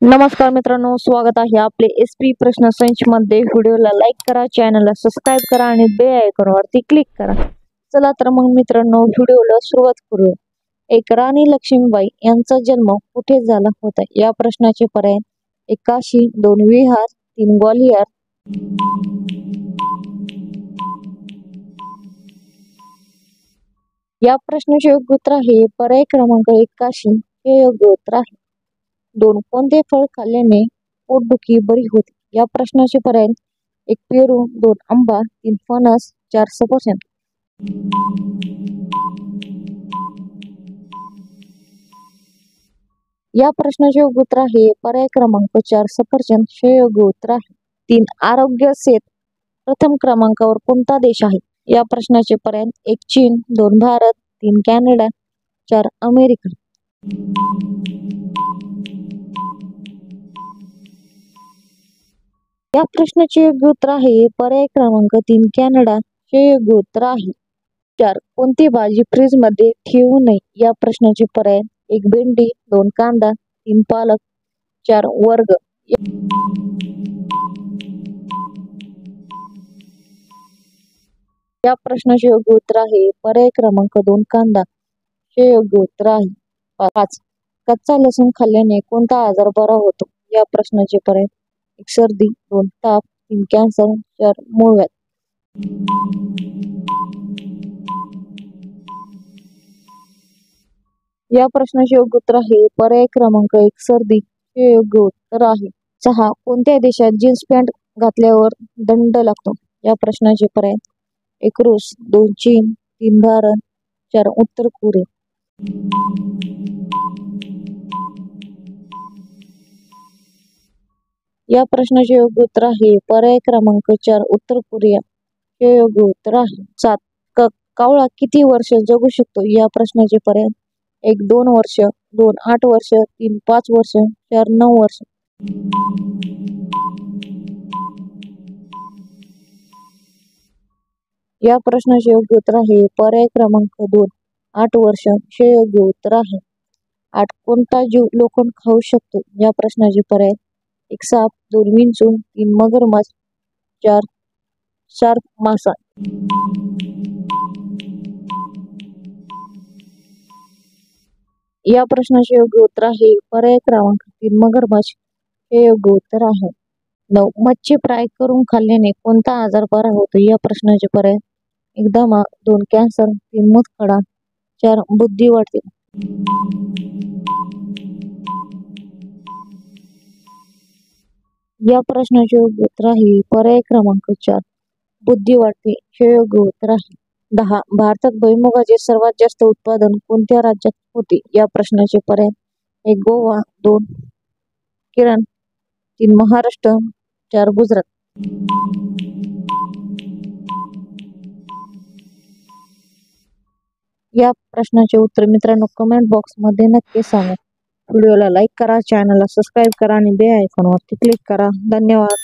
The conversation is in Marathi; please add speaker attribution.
Speaker 1: नमस्कार मित्रांनो, स्वागत आहे आपले एसपी प्रश्न संच मध्ये। व्हिडिओला लाईक करा, चॅनलला सबस्क्राइब करा आणि बेल आयकॉनवरती क्लिक करा। चला तर मग मित्रांनो, व्हिडिओला सुरुवात करूया। एक राणी लक्ष्मीबाई यांचा जन्म कुठे झाला होता? या प्रश्नाचे पर्याय: 1 काशी, 2 विहार, 3 ग्वालियर। या प्रश्नाचे योग्य उत्तर आहे पर्याय क्रमांक 1 काशी हे योग्य उत्तर आहे। 2 कोणते फळ खाल्ल्याने पोटदुखी बरी होते? या प्रश्नाचे पर्याय: 1 पेरू, 2 आंबा, 3 फणस, 4 सफरचंद। या प्रश्नाचे योग्य उत्तर आहे पर्याय क्रमांक 4 सफरचंद हे योग्य उत्तर आहे। 3 आरोग्य सेत प्रथम क्रमांकावर कोणता देश आहे? या प्रश्नाचे पर्याय: 1 चीन, 2 भारत, 3 कॅनडा, 4 अमेरिका। या प्रश्नाचे योग्य उत्तर आहे पर्याय क्रमांक 3 कॅनडा हे योग्य उत्तर आहे। 4 कोणती भाजी फ्रीज मध्ये ठेवू नये? या प्रश्नाचे पर्याय: 1 भेंडी, 2 कांदा, 3 पालक, 4 वर्ग। या प्रश्नाचे योग्य उत्तर आहे पर्याय क्रमांक 2 कांदा हे योग्य उत्तर आहे। 5 कच्चा लसूण खाल्ल्याने कोणता आजार बरा होतो? या प्रश्नाचे पर्याय: 1 सर्दी, 2 ताप, 3 कॅन्सर, 4 मूळव्याध। या प्रश्नाचे योग्य उत्तर आहे पर्याय क्रमांक 1 सर्दी हे योग्य उत्तर आहे। 6 कोणत्या देशात जीन्स पॅन्ट घातल्यावर दंड लागतो? या प्रश्नाचे पर्याय: 1 रूस, 2 चीन, 3 भारत, 4 उत्तर कोरिया। या प्रश्नाचे योग्य उत्तर आहे पर्याय क्रमांक 4 उत्तर कोरिया हे योग्य उत्तर आहे। 7 कावळा किती वर्ष जगू शकतो? या प्रश्नाचे पर्याय: 1 2 वर्ष, 2 8 वर्ष, 3 5 वर्ष, 4 9 वर्ष। या प्रश्नाचे योग्य उत्तर आहे पर्याय क्रमांक 2 8 वर्ष हे योग्य उत्तर आहे। 8 कोणता जीव लोखंड खाऊ शकतो? या प्रश्नाचे पर्याय: 1 साप, 2 विंचू, 3 मगरमच्छ, 4 शार्क मासा। या प्रश्नाचे योग्य उत्तर आहे पर्याय क्रमांक 3 मगरमच्छ हे योग्य उत्तर आहे। 9 मच्छी फ्राय करून खाल्ल्याने कोणता आजार बरा होतो? या प्रश्नाचे पर्याय: 1 दमा, 2 कॅन्सर, 3 मूतखडा, 4 बुद्धी वाढते। या प्रश्नाचे योग्य उत्तर आहे पर्याय क्रमांक 4 बुद्धी वाढते हे योग्य उत्तर आहे। 10 भारतात भुईमुगाचे सर्वात जास्त उत्पादन कोणत्या राज्यात होते? या प्रश्नाचे पर्याय: 1 गोवा, 2 केरळ, 3 महाराष्ट्र, 4 गुजरात। या प्रश्नाचे उत्तर मित्रांनो कमेंट बॉक्स मध्ये नक्की सांगा। व्हिडिओला लाईक करा, चॅनलला सबस्क्राइब करा आणि बेल आयकॉनवरती क्लिक करा। धन्यवाद।